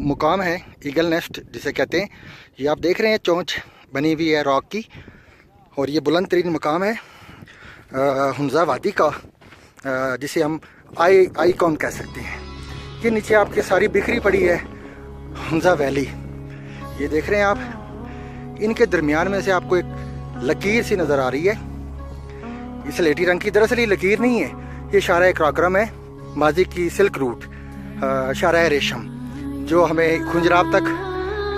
मुकाम है eagle nest जिसे कहते हैं। ये आप देख रहे हैं चोंच बनी हुई है रॉक की, और ये बुलंद तरीन मकाम है हुंजा वादी का, जिसे हम आईकॉन कह सकते हैं। ये नीचे आपके सारी बिखरी पड़ी है हुंजा वैली, ये देख रहे हैं आप। इनके दरमियान में से आपको एक लकीर सी नज़र आ रही है, ये स्लेटी रंग की। दरअसल ये लकीर नहीं है, ये शारा क्राकरम है, माजी की सिल्क रूट, शारा रेशम, जो हमें खुंजराब तक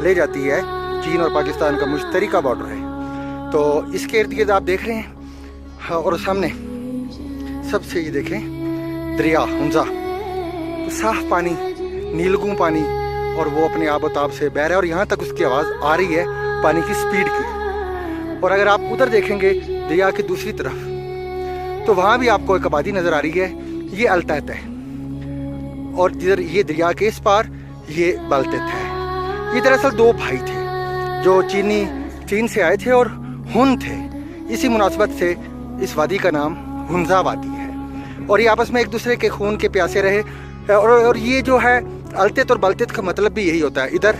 ले जाती है। चीन और पाकिस्तान का मुश्तरका बॉर्डर है। तो इसके इर्द गिर्द आप देख रहे हैं, और सामने सबसे ये देखें दरिया हुंजा, तो साफ पानी, नीलगू पानी, और वो अपने आबोताब से बह रहा है, और यहाँ तक उसकी आवाज़ आ रही है पानी की स्पीड की। और अगर आप उधर देखेंगे दरिया की दूसरी तरफ, तो वहाँ भी आपको एक आबादी नज़र आ रही है, ये अल्तैत है। और जिधर ये दरिया के इस पार ये बलतैत है। ये दरअसल दो भाई थे जो चीन से आए थे और हुन थे। इसी मुनासबत से इस वादी का नाम हुंजा वादी है। और ये आपस में एक दूसरे के खून के प्यासे रहे। और ये जो है अल्तैत और बलतैत का मतलब भी यही होता है, इधर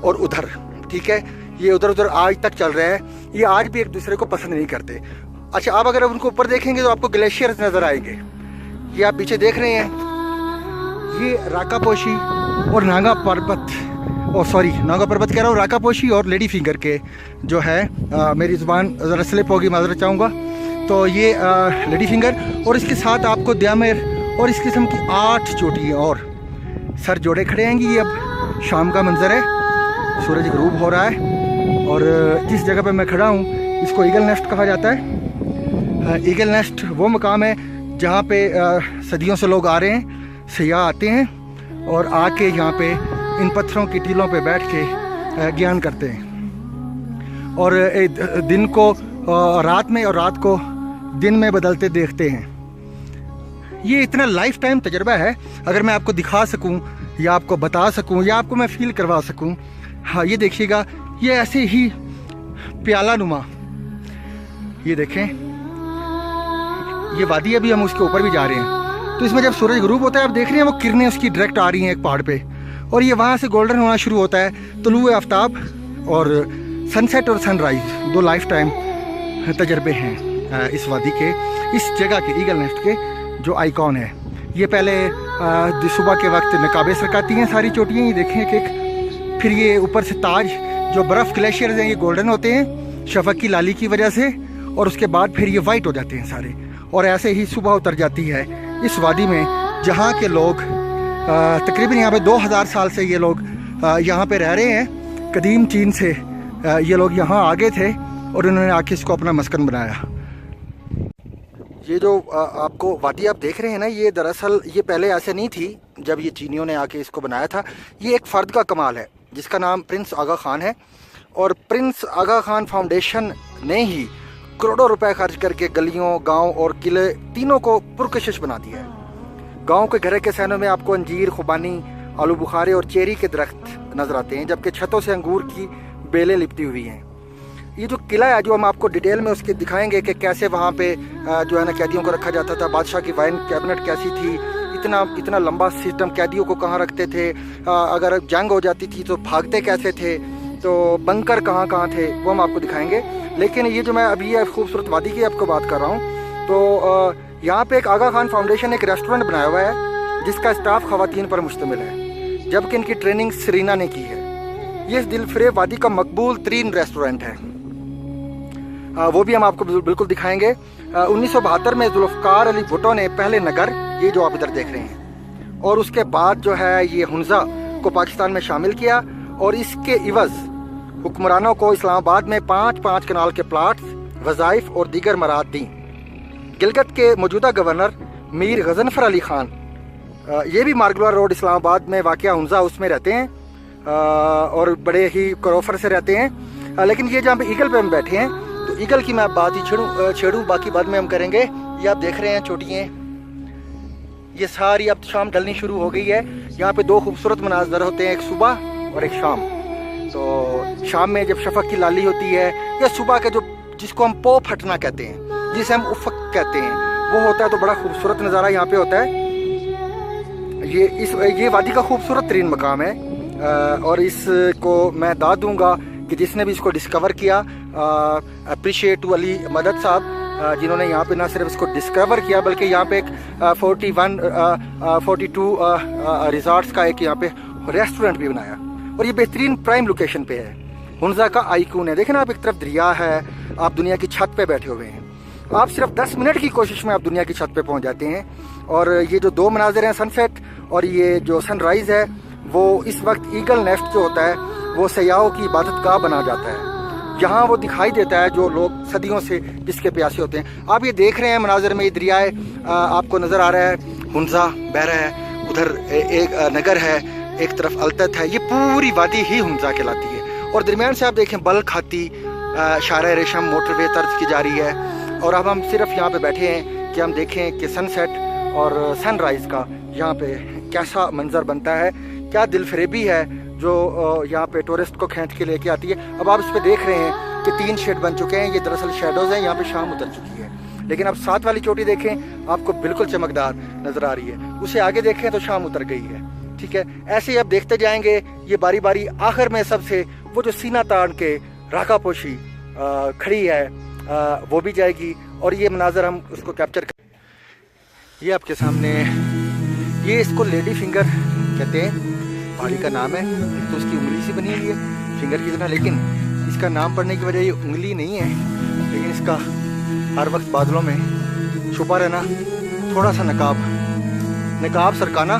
और उधर, ठीक है। ये उधर उधर आज तक चल रहा है, ये आज भी एक दूसरे को पसंद नहीं करते। अच्छा, आप अगर उनको ऊपर देखेंगे तो आपको ग्लेशियर्स नज़र आएंगे। ये आप पीछे देख रहे हैं, ये राकापोशी और नागा पर्वत, नागा पर्वत कह रहा हूँ, राकापोशी और लेडी फिंगर के जो है, मेरी ज़ुबान ज़रा स्लिप होगी, माजरत चाहूँगा। तो ये लेडी फिंगर, और इसके साथ आपको द्यामेर और इस किस्म की 8 चोटियाँ और सर जोड़े खड़े हैं। ये अब शाम का मंजर है, सूरज गरूब हो रहा है, और जिस जगह पे मैं खड़ा हूँ इसको ईगल नेस्ट कहा जाता है। ईगल नेस्ट वो मकाम है जहाँ पे सदियों से लोग आ रहे हैं, सयाह आते हैं और आके यहाँ पे इन पत्थरों की टीलों पे बैठ के ज्ञान करते हैं, और दिन को रात में और रात को दिन में बदलते देखते हैं। ये इतना लाइफ टाइम तजर्बा है, अगर मैं आपको दिखा सकूं या आपको बता सकूं या आपको मैं फील करवा सकूं। हाँ, ये देखिएगा, ये ऐसे ही प्याला नुमा, ये देखें, ये वादी, अभी हम उसके ऊपर भी जा रहे हैं। तो इसमें जब सूरज गरूब होता है, आप देख रहे हैं वो किरणें उसकी डायरेक्ट आ रही हैं एक पहाड़ पे, और ये वहाँ से गोल्डन होना शुरू होता है। तुलुए आफ्ताब और सनसेट और सनराइज दो लाइफ टाइम तजर्बे हैं इस वादी के, इस जगह के, ईगल नेस्ट के जो आइकॉन है। ये पहले सुबह के वक्त नकाबे सरकाती हैं सारी चोटियाँ, ये देखें एक। फिर ये ऊपर से ताज, जो बर्फ़ ग्लेशियर्स हैं, ये गोल्डन होते हैं शफक की लाली की वजह से, और उसके बाद फिर ये वाइट हो जाते हैं सारे। और ऐसे ही सुबह उतर जाती है इस वादी में, जहाँ के लोग तकरीबन यहाँ पे 2000 साल से ये लोग यहाँ पे रह रहे हैं। कदीम चीन से ये लोग यहाँ आगे थे और उन्होंने आके इसको अपना मस्कन बनाया। ये जो आपको वादी आप देख रहे हैं ना, ये दरअसल ये पहले ऐसे नहीं थी जब ये चीनियों ने आके इसको बनाया था। ये एक फ़र्द का कमाल है जिसका नाम प्रिंस आगा ख़ान है, और प्रिंस आगा ख़ान फाउंडेशन ने ही करोड़ों रुपए खर्च करके गलियों, गांव और किले तीनों को पुरकशिश बना दिया है। गांव के घरे के सहनों में आपको अंजीर, खुबानी, आलू बुखारे और चेरी के दरख्त नजर आते हैं, जबकि छतों से अंगूर की बेलें लिपटी हुई हैं। ये जो किला है, जो हम आपको डिटेल में उसके दिखाएंगे कि कैसे वहाँ पे जो है ना कैदियों को रखा जाता था, बादशाह की वाइन कैबिनेट कैसी थी, इतना लंबा सिस्टम, कैदियों को कहाँ रखते थे, अगर जंग हो जाती थी तो भागते कैसे थे, तो बंकर कहाँ थे, वो हम आपको दिखाएंगे। लेकिन ये जो मैं अभी ये खूबसूरत वादी की आपको बात कर रहा हूँ, तो यहाँ पे एक आगा खान फाउंडेशन एक रेस्टोरेंट बनाया हुआ है जिसका स्टाफ ख़वातीन पर मुश्तमिल है, जबकि इनकी ट्रेनिंग सरीना ने की है। ये इस दिलफरेब वादी का मकबूल तरीन रेस्टोरेंट है, वो भी हम आपको बिल्कुल दिखाएंगे। 1972 में जुल्फ़कार अली भुट्टो ने पहले नगर, ये जो आप इधर देख रहे हैं, और उसके बाद जो है ये हुंजा को पाकिस्तान में शामिल किया, और इसके इवज़ हुक्मरानों को इस्लामाबाद में 5-5 कनाल के प्लाट्स, वज़ाइफ और दीगर मराद दी। गिलगित के मौजूदा गवर्नर मीर गजनफर अली ख़ान, ये भी मार्गला रोड इस्लामाबाद में वाक़या हुंजा उसमें रहते हैं, और बड़े ही करोफर से रहते हैं। लेकिन ये जहाँ पे ईगल पे हम बैठे हैं, तो ईगल की मैं बात ही छेड़ूँ, बाकी बाद में हम करेंगे। ये आप देख रहे हैं चोटियाँ, ये सारी अब शाम ढलनी शुरू हो गई है। यहाँ पे दो खूबसूरत मनाज़र होते हैं, एक सुबह और एक शाम। तो शाम में जब शफक की लाली होती है, या सुबह का जो जिसको हम पो फटना कहते हैं, जिसे हम उफक कहते हैं, वो होता है, तो बड़ा खूबसूरत नज़ारा यहाँ पे होता है। ये वादी का खूबसूरत तरीन मकाम है। اور इसको मैं दाद दूंगा कि जिसने भी इसको डिस्कवर किया, अप्रिशिएट टू अली मदद साहब, जिन्होंने यहाँ पे ना सिर्फ इसको डिस्कवर किया बल्कि यहाँ पे एक 42 रिजॉर्ट्स का एक यहाँ पे रेस्टोरेंट भी बनाया, और ये बेहतरीन प्राइम लोकेशन पे है। हुंजा का आइकून है, देखें ना आप, एक तरफ दरिया है, आप दुनिया की छत पे बैठे हुए हैं, आप सिर्फ 10 मिनट की कोशिश में आप दुनिया की छत पे पहुंच जाते हैं। और ये जो दो मनाजिर हैं, सनसेट और ये जो सनराइज़ है, वो इस वक्त ईगल नेस्ट जो होता है वो सयाहों की इबादत गाह बना जाता है। यहाँ वो दिखाई देता है जो लोग सदियों से जिसके प्यासे होते हैं। आप ये देख रहे हैं मनाजिर में, ये दरियाए आपको नज़र आ रहा है, हुंजा बह रहा है, उधर एक नगर है, एक तरफ अलतत है, ये पूरी वादी ही हुंजा कहलाती है। और दरमियान से आप देखें बल खाती शारा रेशम मोटरवे तर्ज की जा रही है। और अब हम सिर्फ यहाँ पे बैठे हैं कि हम देखें कि सनसेट और सनराइज़ का यहाँ पे कैसा मंजर बनता है, क्या दिलफरेबी है जो यहाँ पे टूरिस्ट को खींच के लेके आती है। अब आप इस पे देख रहे हैं कि 3 शेड बन चुके हैं, ये दरअसल शेडोज़ हैं, यहाँ पे शाम उतर चुकी है। लेकिन अब 7 वाली चोटी देखें, आपको बिल्कुल चमकदार नज़र आ रही है, उसे आगे देखें तो शाम उतर गई है। ठीक है, ऐसे ही आप देखते जाएंगे, ये बारी बारी आखिर में सबसे वो जो सीना तान के राका पोशी खड़ी है वो भी जाएगी, और ये मनाजर हम उसको कैप्चर कर। ये आपके सामने, ये इसको लेडी फिंगर कहते हैं, पहाड़ी का नाम है। तो उसकी उंगली सी बनी हुई है फिंगर की तरह, लेकिन इसका नाम पड़ने की वजह ये उंगली नहीं है, लेकिन इसका हर वक्त बादलों में छुपा रहना, थोड़ा सा नकाब सरकाना